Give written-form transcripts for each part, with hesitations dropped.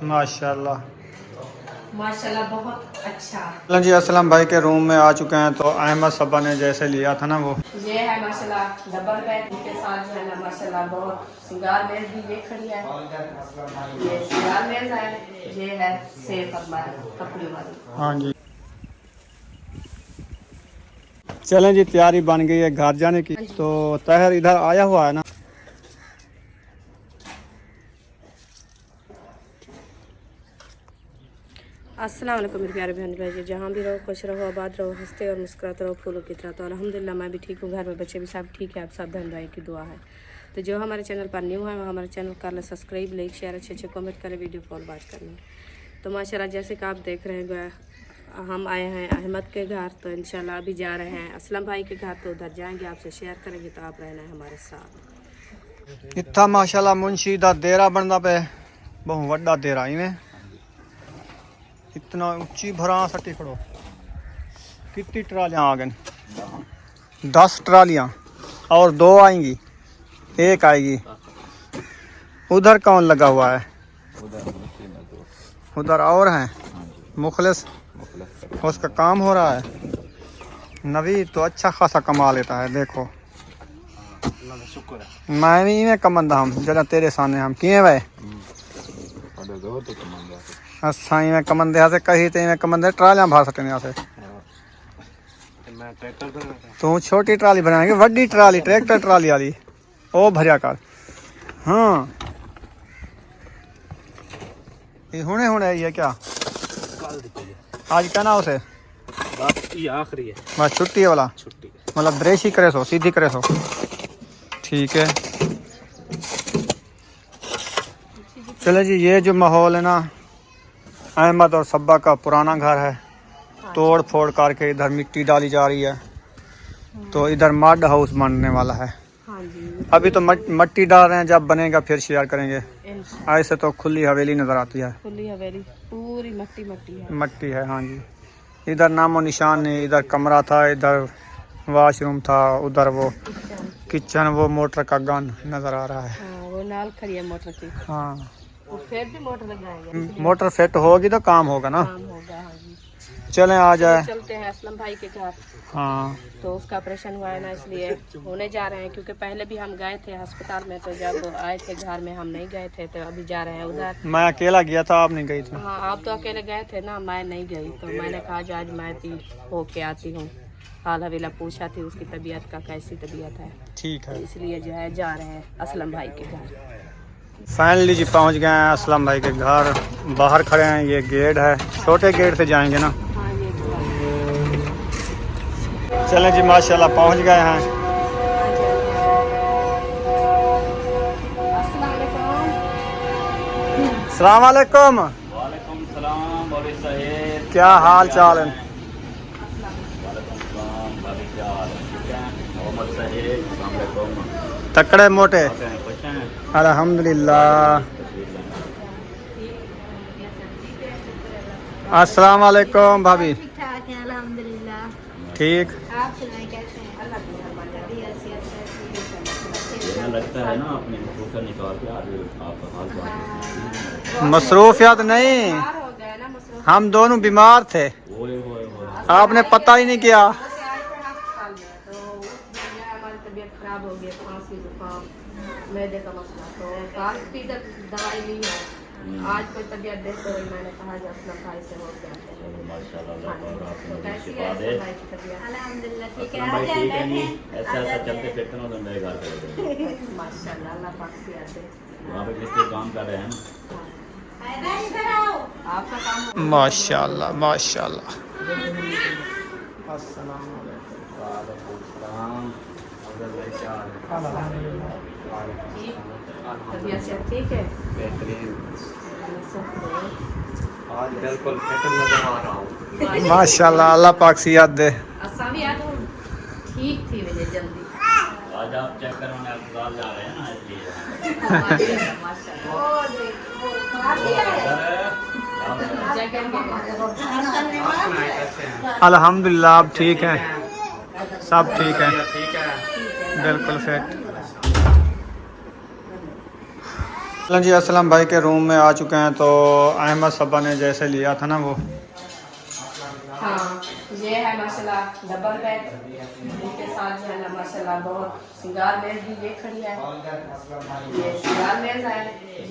माशाल्लाह माशाल्लाह बहुत अच्छा। जी असलम भाई के रूम में आ चुके हैं। तो अहमद सब्बा ने जैसे लिया था ना वो ये है माशाल्लाह डबल बेड के साथ जो है ना माशाल्लाह बहुत सिंगार मेज भी ये खड़ी है। ये सिंगार मेज है, ये है सेफ अलमारी कपड़े वाली। हाँ जी चलें जी, तैयारी बन गई है घर जाने की। तो तहर इधर आया हुआ है ना। अस्सलाम वालेकुम मेरे प्यारे बहन भाई, जहाँ भी रहो खुश रहो, आबाद रहो, हंसते और मुस्कुराते रहो फूलों की तरह। तो अल्हम्दुलिल्लाह मैं भी ठीक हूँ, घर में बच्चे भी सब ठीक है। आप सब बहन भाई की दुआ है। तो जो हमारे चैनल पर न्यू है वो हमारे चैनल कर ले सब्सक्राइब, लाइक शेयर, अच्छे कमेंट करें, वीडियो कॉल बात करनी। तो माशाल्लाह जैसे कि आप देख रहे हैं हम आए हैं अहमद के घर। तो इंशाल्लाह अभी जा रहे हैं असलम भाई के घर। तो उधर जाएंगे, आपसे शेयर करेंगे। तो आप रहना है हमारे साथ। इतना माशाल्लाह मुंशी दा देरा बनता पे, बहुत वड्डा देरा इवें इतना ऊंची भरा सटी खड़ो। कितनी ट्रालियाँ आ गई? 10 ट्रालियाँ और 2 आएंगी, 1 आएगी। उधर कौन लगा हुआ है? उधर और हैं मुखलिस, उसका काम हो रहा है। नवी तो अच्छा खासा कमा लेता है। देखो मैं भी इवें कमंदा हम जरा तेरे सामने हम किए वे अच्छा इवें कमंदे से कही तो इवें कमंदे ट्रालियां भर सकते से। तू छोटी ट्राली बनाएंगे, वड्डी ट्राली ट्रैक्टर ट्राली वाली ओ भरिया कर। हाँ ये हुने हुने आई है क्या? आज क्या ना उसे आखिरी है बस छुट्टी है वाला, छुट्टी मतलब ब्रेश ही करे सो, सीधी करे सो। ठीक है चले जी। ये जो माहौल है ना, अहमद और सब्बा का पुराना घर है, तोड़ फोड़ करके इधर मिट्टी डाली जा रही है। तो इधर मड हाउस बनने वाला है। अभी तो मट्टी डाल रहे हैं, जब बनेगा फिर शेयर करेंगे। ऐसे तो खुली हवेली नजर आती है, खुली हवेली पूरी मट्टी मट्टी है। मट्टी है हाँ जी। इधर नामो निशान नहीं, इधर कमरा था, इधर वॉशरूम था, उधर वो किचन, वो मोटर का गन नजर आ रहा है। हाँ, वो नाल खड़ी है मोटर की। हाँ वो फिर भी मोटर लगाएंगे, मोटर फिट होगी तो काम होगा ना। काम होगा। हाँ जी चलें आ जाए। चलते हैं असलम भाई के घर। हाँ तो उसका ऑपरेशन हुआ है ना, इसलिए होने जा रहे हैं। क्योंकि पहले भी हम गए थे अस्पताल में, तो जब आए थे घर में हम नहीं गए थे। तो अभी जा रहे हैं उधर। मैं अकेला गया था, आप नहीं गई थी? हाँ आप तो अकेले गए थे ना, मैं नहीं गई। तो मैंने कहा जो आज मैं भी होके आती हूँ, हाल हवेला पूछा थी उसकी तबीयत का, कैसी तबीयत है। ठीक है इसलिए जो है जा रहे हैं असलम भाई के घर। फाइनली जी पहुंच गए हैं असलम भाई के घर। बाहर खड़े हैं, ये गेट है, छोटे गेट से जाएंगे ना। हाँ ये चलें जी माशाल्लाह पहुंच गए हैं। अस्सलाम वालेकुम। वालेकुम सलाम भाभी साहेब, क्या हाल चाल है? वालेकुम सलाम भाभी, क्या हाल है? ठीक है मोहम्मद साहेब, अस्सलाम वालेकुम। तकड़े मोटे खुश हैं? अल्हम्दुलिल्लाह। अस्सलाम वालेकुम भाभी। ठीक ठाक है अल्हम्दुलिल्लाह। ठीक आप सुनाएं कैसे हैं? मुझे लगता है ना अपने फोटो निकाल के आज आप हाल बात मसरूफियत नहीं, हो गए ना मसरूफ। हम दोनों बीमार थे, ओए आपने पता ही नहीं किया। अस्पताल में तो हमारी तबीयत खराब हो गई, खांसी जुकाम मैदे का मसला। तो काफी दवाई ली है। आज कोई तबीयत देख तो मैंने कहा जो असलम भाई से हो गया। माशाल्लाह तो कैसी है शिफा दे। असलम भाई की तबीयत? अल्हम्दुलिल्लाह ठीक है। असलम आ भाई जाए ठीक है नहीं, बैठे। ऐसा ऐसा चलते फिरते ना तो मेरे घर करेंगे। माशाल्लाह अल्लाह पाक से याद है। वहाँ पे किसके काम कर रहे हैं ना। इधर आओ। आपका काम माशाल्लाह माशाल्लाह। तबीयत से ठीक है? आज बिल्कुल फिट नजर आ रहा हूँ। माशाल्लाह अल्लाह पाक से याद दे। असावी याद हो ठीक थी मुझे जल्दी। आज आप चेक करवाने अस्पताल जा रहे हैं ना, इसलिए अल्हम्दुलिल्लाह अब ठीक है, सब ठीक है, बिल्कुल फिट। चलो जी, असलम भाई के रूम में आ चुके हैं। तो अहमद सब्बा ने जैसे लिया था ना वो, हाँ, ये है माशाल्लाह डबल बेड, इसके साथ जो है ना माशाल्लाह बहुत सिंगार मेज भी ये खड़ी है। ये सिंगार मेज है,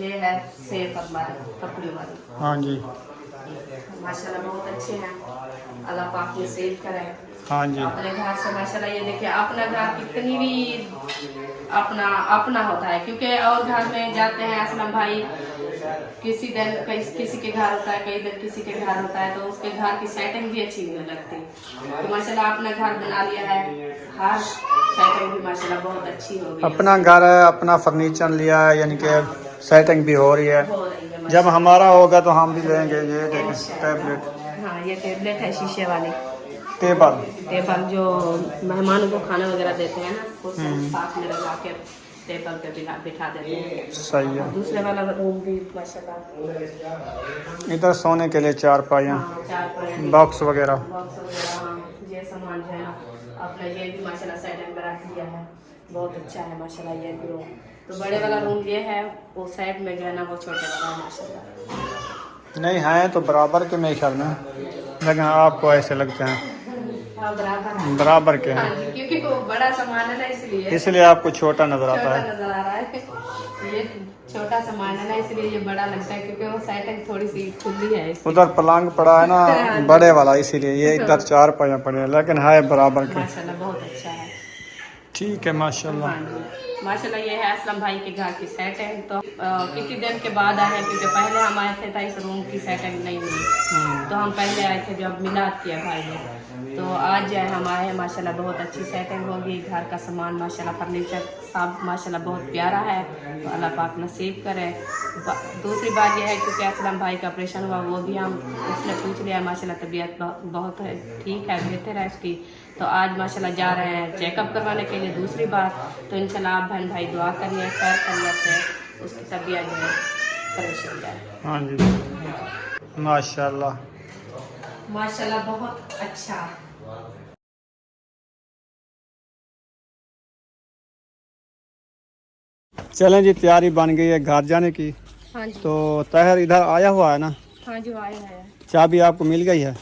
ये है सेफ हमारी कपड़े वाली। हाँ जी, माशाल्लाह बहुत अच्छे हैं, अल्लाह पाक ये सेव करे। हाँ जी, अपने घर से माशाल्लाह ये देखिए, अपना घर कितनी भी अपना अपना होता है, क्योंकि और घर में जाते हैं असलम भाई, किसी दिन किसी के घर होता है, कई दिन किसी के घर होता है, तो उसके घर की सेटिंग भी अच्छी नहीं लगती। तो माशाल्लाह अपना घर बना लिया है, हर सेटिंग भी माशाल्लाह बहुत अच्छी हो गई। अपना घर है, अपना फर्नीचर लिया है, यानी कि सेटिंग भी हो रही है। हो रही है जब हमारा होगा तो हम भी लेंगे। ये देखें टैबलेट, हाँ, ये टेबलेट है शीशे वाली टेबल, जो मेहमानों को खाना वगैरह देते हैं ना, वो साथ में लगा के टेबल पे बिठा देते हैं। सही है। दूसरे वाला रूम भी माशाल्लाह, इधर सोने के लिए चारपाइयाँ, हाँ, चार बॉक्स वगैरह। बॉक्स वगैरह, हाँ, ये सामान जो है ना अपना ये भी माशाल्लाह सेटिंग में रख दिया है, बहुत अच्छा है माशाल्लाह ये भी रूम। तो बड़े वाला रूम ये है, वो साइड में जो है ना वो छोटे वाला है माशाल्लाह। नहीं है तो बराबर के मेरे ख्याल में, लेकिन आपको ऐसे लगते हैं हाँ, बराबर है। बराबर के हाँ हैं, जी, क्योंकि वो बड़ा सामान है ना, इसलिए आपको छोटा नजर आता छोटा है। नजर आ रहा है। ये छोटा सामान है ना, इसलिए ये बड़ा लगता है, क्योंकि वो सेटिंग थोड़ी सी खुली है इसकी। उधर पलंग पड़ा है ना बड़े वाला, इसीलिए ये इधर चारपाइयाँ पड़े हैं, लेकिन है बराबर के। माशाल्लाह बहुत अच्छा है। ठीक है माशाल्लाह। हाँ जी, माशाल्लाह ये है असलम भाई के घर की सेटिंग। तो कितनी दिन के बाद आए हैं, क्योंकि पहले हम आए थे तो इस रूम की सेटिंग नहीं हुई, तो हम पहले आए थे जब मिलाद किया भाई ने। तो आज जो है हम आए हैं, माशाल्लाह बहुत अच्छी सेटिंग होगी। घर का सामान माशाल्लाह फर्नीचर सब माशाल्लाह बहुत प्यारा है, तो अल्लाह पाक नसीब करे। दूसरी बात यह है, क्योंकि असलम भाई का ऑपरेशन हुआ, वो भी हम उसने पूछ लिया, माशाल्लाह तबीयत बहुत है, ठीक है, बेहतर है उसकी। तो आज माशाल्लाह जा रहे हैं चेकअप करवाने के लिए दूसरी बार। तो इंशाल्लाह आप बहन भाई दुआ करिए, खैर करिए से उसकी तबीयत जो है फ्रेश हो जाए। हाँ जी, माशाल्लाह माशाल्लाह बहुत अच्छा। चलें जी, तैयारी बन गई है घर जाने की। हाँ जी, तो तहर इधर आया हुआ है ना, हाँ जी, आया है। चाबी आपको मिल गई है?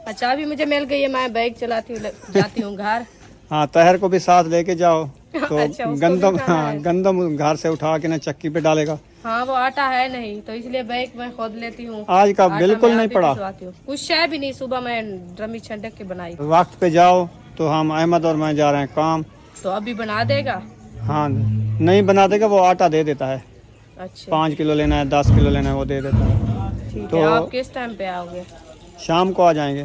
अच्छा, भी मुझे मिल गई है, मैं बाइक चलाती हूँ, जाती हूँ घर। हाँ, तहर को भी साथ लेके जाओ। तो अच्छा, उसको गंदम, भी खाना हाँ, है। गंदम घर से उठा के ना चक्की पे डालेगा। हाँ, वो आटा है नहीं, तो इसलिए बाइक मैं खोद लेती हूँ। आज का आटा बिल्कुल मैं नहीं आप ही पड़ा। भिजवाती हूँ। कुछ शय भी नहीं, सुबह मैं ड्रमी छंडक के बनाई। वक्त पे जाओ। तो हम अहमद और मैं जा रहे हैं काम। तो अभी बना देगा? हाँ, नहीं बना देगा, वो आटा दे देता है। अच्छा, 5 किलो लेना है, 10 किलो लेना है, वो दे देता है। ठीक तो है। आप किस टाइम पे आओगे? शाम को आ जाएंगे।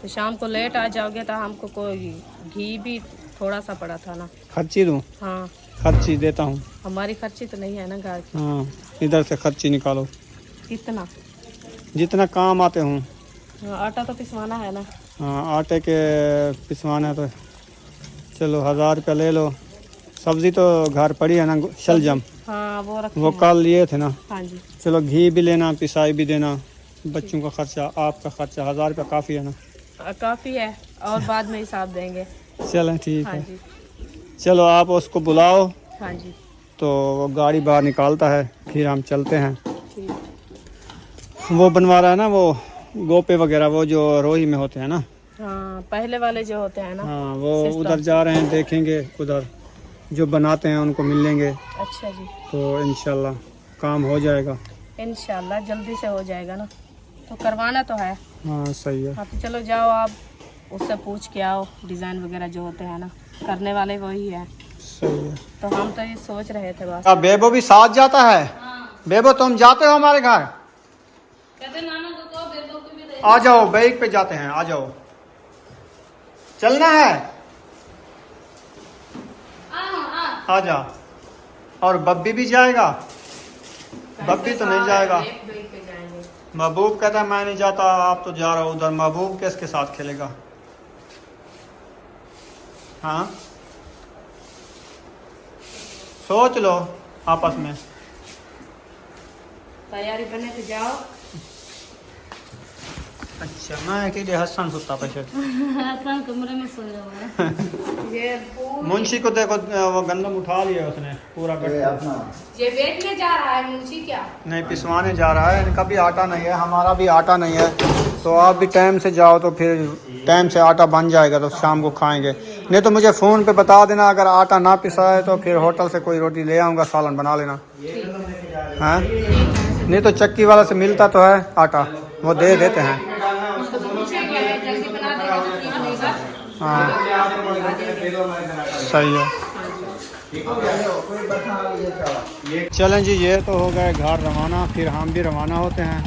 तो शाम को लेट आ जाओगे तो हमको कोई घी भी थोड़ा सा पड़ा था ना। खर्ची दूँ? हाँ, खर्ची देता हूँ। हमारी खर्ची तो नहीं है ना घर की। हाँ, इधर से खर्ची निकालो, कितना? जितना काम आते हूँ। हाँ, आटा तो पिसवाना है ना। हाँ, आटे के पिसवाना है तो चलो 1000 रुपया ले लो। सब्जी तो घर पड़ी है ना, शलजम, हाँ, वो रखे वो हैं। कल लिए थे ना। हाँ जी, चलो घी भी लेना, पिसाई भी देना, बच्चों का खर्चा, आपका खर्चा 1000 रुपया काफ़ी है ना। काफ़ी है, और बाद में हिसाब देंगे। चलें ठीक हाँ है। जी, चलो आप उसको बुलाओ, हाँ जी, तो वो गाड़ी बाहर निकालता है, फिर हम चलते हैं। ठीक। वो बनवा रहा है ना, वो गोपे वगैरह, वो जो रोही में होते हैं ना। हाँ, पहले वाले जो होते हैं ना। हाँ, वो सिस्टम। उधर जा रहे हैं, देखेंगे उधर जो बनाते हैं उनको मिल लेंगे, अच्छा जी, तो इंशाल्लाह काम हो जाएगा। इंशाल्लाह जल्दी से हो जाएगा ना, तो करवाना तो है। हाँ सही है। हाँ, तो चलो जाओ, आप उससे पूछ के आओ, डिज़ाइन वगैरह जो होते हैं ना, करने वाले वही है। सही है। तो हम तो ये सोच रहे थे बस। अब बेबो भी साथ जाता है। बेबो तुम जाते हो हमारे घर? आ जाओ, बाइक पे जाते हैं, आ जाओ। चलना है? आ जा। और बब्बी भी जाएगा? बब्बी तो नहीं जाएगा। महबूब कहता है मैं नहीं जाता, आप तो जा रहे हो उधर। महबूब किसके साथ खेलेगा? हाँ, सोच लो आपस में। तैयारी करने से जाओ। अच्छा मैं कि हसन सुता पे हसन कमरे में सोया हुआ है। ये मुंशी को देखो वो गंदम उठा लिया उसने पूरा गट्टा। ये बेचने जा रहा है मुंशी क्या? नहीं पिसवाने जा रहा है, इनका भी आटा नहीं है, हमारा भी आटा नहीं है। तो आप भी टाइम से जाओ तो फिर टाइम से आटा बन जाएगा तो शाम को खाएंगे। नहीं तो मुझे फ़ोन पे बता देना, अगर आटा ना पिसा है तो फिर होटल से कोई रोटी ले आऊँगा, सालन बना लेना। हाँ नहीं तो चक्की वाला से मिलता तो है आटा, वो दे देते हैं। जल्दी बना देगा तो ठीक रहेगा। हाँ सही है। चलें जी, ये तो हो गए घर रवाना, फिर हम भी रवाना होते हैं।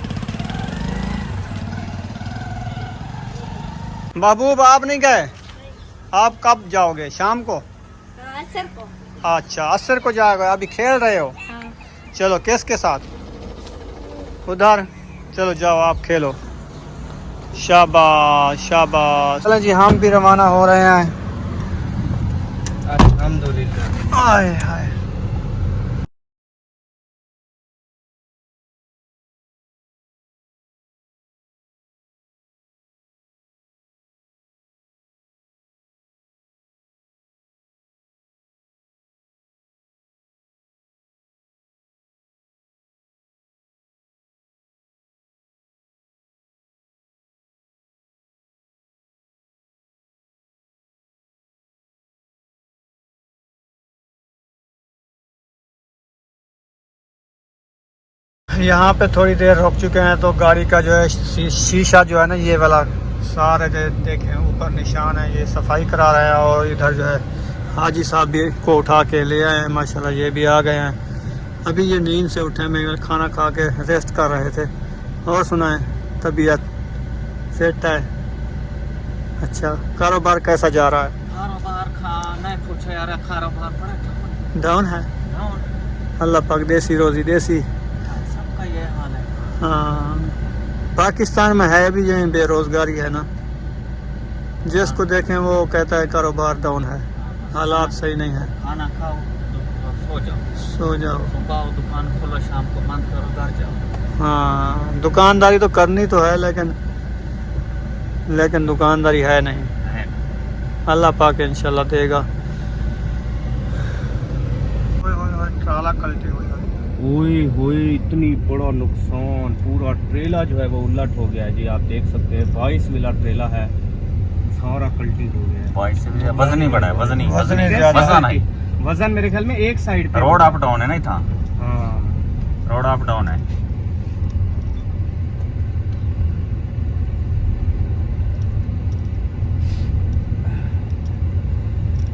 महबूब आप नहीं गए? आप कब जाओगे? शाम को? असर को। अच्छा असर को जाओगे, अभी खेल रहे हो? हाँ। चलो किसके साथ? उधर चलो जाओ आप खेलो। शाबाश शाबाश। चलो जी हम भी रवाना हो रहे हैं। अल्हम्दुलिल्लाह। आए हाय। यहाँ पे थोड़ी देर रुक चुके हैं तो गाड़ी का जो है शीशा जो है ना ये वाला सारे देखें ऊपर निशान है, ये सफाई करा रहे हैं। और इधर जो है हाजी साहब भी को उठा के ले आए हैं, माशाल्लाह ये भी आ गए हैं। अभी ये नींद से उठे, मैं खाना खा के रेस्ट कर रहे थे। और सुनाएं, तबीयत सेट है? अच्छा कारोबार कैसा जा रहा है? कारोबार खाना पूछो यार, कारोबार बड़ा डाउन है। डाउन, अल्लाह पाक देसी रोजी देसी। सबका ये हाल है। हाँ पाकिस्तान में है भी यही बेरोजगारी है ना, जिसको देखें वो कहता है कारोबार डाउन है, हालात सही नहीं है। खाना खाओ तो सो जाओ, सुबह दुकान खोलो, शाम को बंद करो, घर जाओ। हाँ दुकानदारी तो करनी तो है, लेकिन दुकानदारी है नहीं। है। अल्लाह पाक इंशाल्लाह देगा। ट्राला कल्टी हुई। ओए होए इतनी बड़ा नुकसान, पूरा ट्रेला जो है वो उलट हो गया है जी। आप देख सकते हैं 22 व्हीलर ट्रेला है, सारा कल्टी हो गया है। 22 से वजन ही बड़ा है, वजन ही वजन मेरे ख्याल में एक साइड पे रोड अप डाउन है ना था। हाँ रोड अप डाउन है।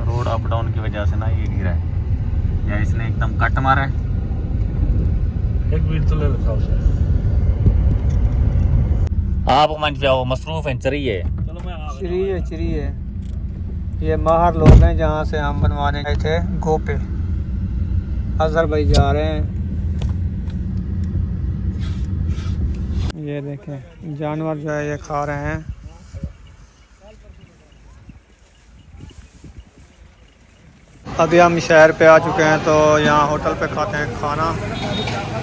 रोड अप डाउन की वजह से ना ये गिरा है, या इसने एकदम कट मारा है। एक मिनट तो ले लो आप मंच पे आओ, मसरूफ हैं, चलिए। चलो मैं चिरिए ये माहर लोग हैं जहाँ से हम बनवाने गए थे गोपे। अजहर भाई जा रहे हैं। ये देखें जानवर जो है ये खा रहे हैं। अभी हम शहर पे आ चुके हैं तो यहाँ होटल पे खाते हैं खाना।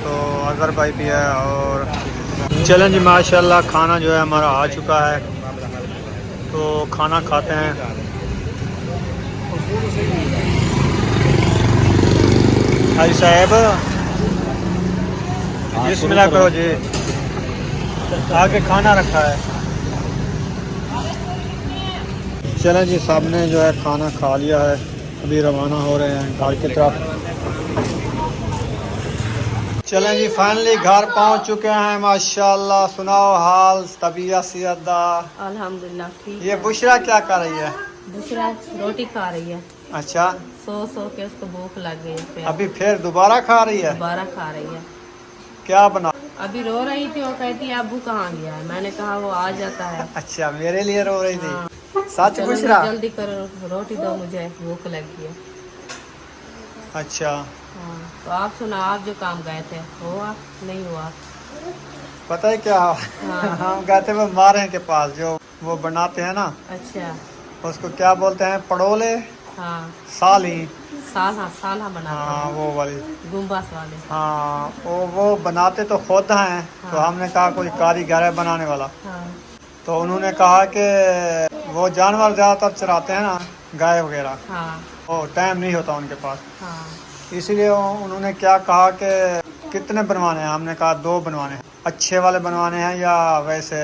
तो अजहर भाई भी है और चलें जी माशाल्लाह खाना जो है हमारा आ चुका है, तो खाना खाते हैं। हाजी साहब बिस्मिल्लाह करो जी, आगे खाना रखा है। चलें जी सामने जो है खाना खा लिया है, अभी रवाना हो रहे हैं घर की तरफ। चलें जी फाइनली घर पहुंच चुके हैं माशाल्लाह। सुनाओ हाल, तबीयत सियदा? अल्हम्दुलिल्लाह ठीक। ये बुशरा क्या कर रही है? दूसरा रोटी खा रही है। अच्छा सो के उसको भूख लग गई है, अभी फिर दोबारा खा रही है? दोबारा खा रही है। क्या बना? अभी रो रही थी, वो कहती है अबू कहाँ गया है। मैंने कहा वो आ जाता है। अच्छा मेरे लिए रो रही थी? हाँ। सच चलो बुशरा? जल्दी करो, रोटी दो मुझे, भूख लगी है। अच्छा हाँ तो आप सुना, आप जो काम गए थे हुआ नहीं हुआ? पता है क्या हाँ। हम गए थे वो मारे के पास, जो वो बनाते हैं ना, अच्छा उसको क्या बोलते हैं? पड़ोले? हाँ साली? साला बना हाँ वो वाली। गुम्बास वाले। हाँ वो बनाते तो खुद हैं, तो हाँ। हमने कहा कोई कारीगर है बनाने वाला, हाँ तो उन्होंने कहा कि वो जानवर ज़्यादातर चराते हैं ना, गाय वगैरह, हाँ वो टाइम नहीं होता उनके पास, हाँ। इसलिए उन्होंने क्या कहा कि कितने बनवाने हैं। हमने कहा 2 बनवाने हैं। अच्छे वाले बनवाने हैं या वैसे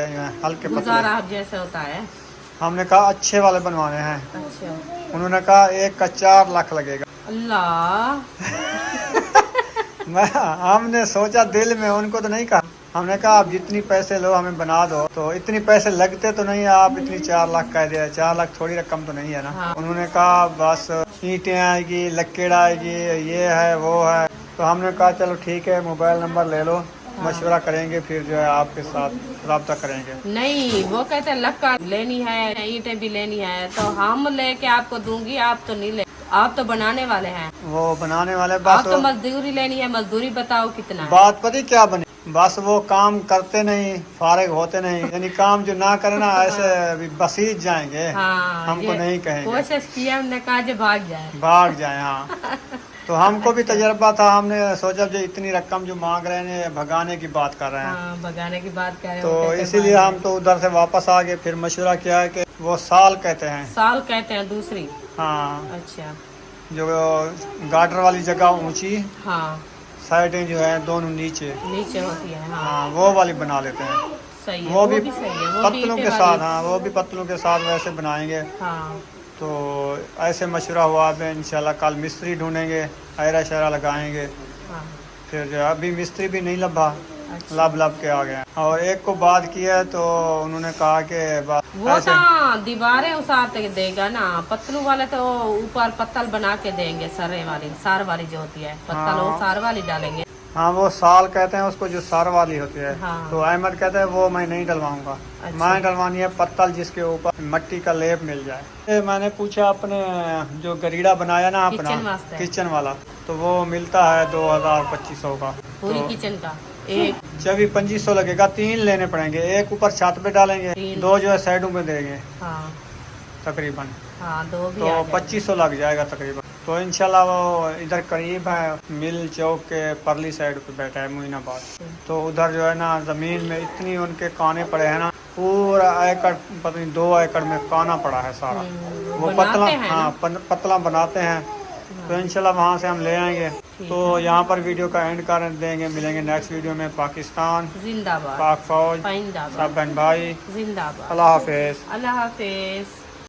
हल्के पतले? गुजारा अब जैसे होता है। हमने कहा अच्छे वाले बनवाने हैं। अच्छा। उन्होंने कहा एक का 4 लाख लगेगा। अल्लाह। हमने सोचा दिल में, उनको तो नहीं कहा। हमने कहा आप जितनी पैसे लो हमें बना दो। तो इतनी पैसे लगते तो नहीं, आप इतनी 4 लाख कह दिया। 4 लाख थोड़ी रकम तो नहीं है ना। हाँ। उन्होंने कहा बस ईंटें आएगी, लक्कड़ आएगी, ये है वो है। तो हमने कहा चलो ठीक है, मोबाइल नंबर ले लो, मशवरा करेंगे, फिर जो है आपके साथ रब्ता करेंगे। नहीं, वो कहते हैं लक्कड़ लेनी है, ईंटें भी लेनी है, तो हम लेके आपको दूंगी, आप तो नहीं ले, आप तो बनाने वाले हैं। वो बनाने वाले आप बस तो मजदूरी लेनी है, मजदूरी बताओ कितना है। बात पता क्या बनी, बस वो काम करते नहीं, फारिग होते नहीं, यानी काम जो ना करे ना, ऐसे बसीज जाएंगे। हाँ, हमको ये नहीं कहेंगे, कोशिश की है, हमने कहा जो भाग जाए। भाग जाए। हाँ तो हमको भी तजर्बा था, हमने सोचा जो इतनी रकम जो मांग रहे हैं, भगाने की बात कर रहे हैं। हाँ, भगाने की बात कर रहे तो हो, कहते इसीलिए भाग हम तो उधर से वापस आ गए। फिर मशवरा किया है कि वो साल कहते हैं। जाए। साल कहते हैं दूसरी। हाँ, अच्छा। जो गार्डर वाली जगह ऊंची, हाँ, साइडें जो है दोनों नीचे, नीचे होती है। हाँ, हाँ वो वाली बना लेते हैं। सही है, वो भी सही है, वो भी पत्तलों ईंटें के वाली। साथ, हाँ वो भी पत्तलों के साथ वैसे बनाएंगे। हाँ तो ऐसे मशवरा हुआ है, इंशाल्लाह कल मिस्त्री ढूंढेंगे, आयरा शहरा लगाएंगे। हाँ। फिर जो है अभी मिस्त्री भी नहीं लभा, अच्छा। लब के आ गया। और एक को बात किया है तो उन्होंने कहा कि वो ऐसे तो दीवारें उसार के देगा ना, पत्तलों वाले तो ऊपर पत्तल बना के देंगे, सरे वाली, सार वाली जो होती है पत्तल, हाँ। वो सार वाली डालेंगे। हाँ वो साल कहते हैं उसको, जो सार वाली होती है। हाँ। तो अहमद कहता है वो मैं नहीं डलवाऊंगा। अच्छा। मैं डलवानी है पत्तल जिसके ऊपर मिट्टी का लेप मिल जाए। ये मैंने पूछा अपने जो गरीड़ा बनाया ना अपना किचन वास्ते। किचन वाला, तो वो मिलता है 2000-2500 का। पूरी तो किचन का एक। चवी 2500 लगेगा। 3 लेने पड़ेंगे, एक ऊपर छत पे डालेंगे, 3। 2 जो है साइडों में देंगे हाँ तकरीबन। हाँ, 2 भी तो आ जाएंगे। 2500 लग जाएगा तकरीबन। तो इंशाल्लाह वो इधर करीब है, मिल चौक के परली साइड पे बैठा है मोइनाबाद। तो उधर जो है ना ज़मीन में इतनी उनके काने पड़े हैं ना, पूरा एकड़, पता नहीं 2 एकड़ में काना पड़ा है सारा। वो बनाते पतला, हैं हाँ पतला बनाते हैं। तो इंशाल्लाह वहाँ से हम ले आएंगे। तो यहाँ पर वीडियो का एंड कर देंगे, मिलेंगे नेक्स्ट वीडियो में। पाकिस्तान जिंदाबाद, पाक फौज, जिंदाबाद, सब बहन भाई, जिंदाबाद। अल्लाह हाफिज़। अल्लाह हाफिज।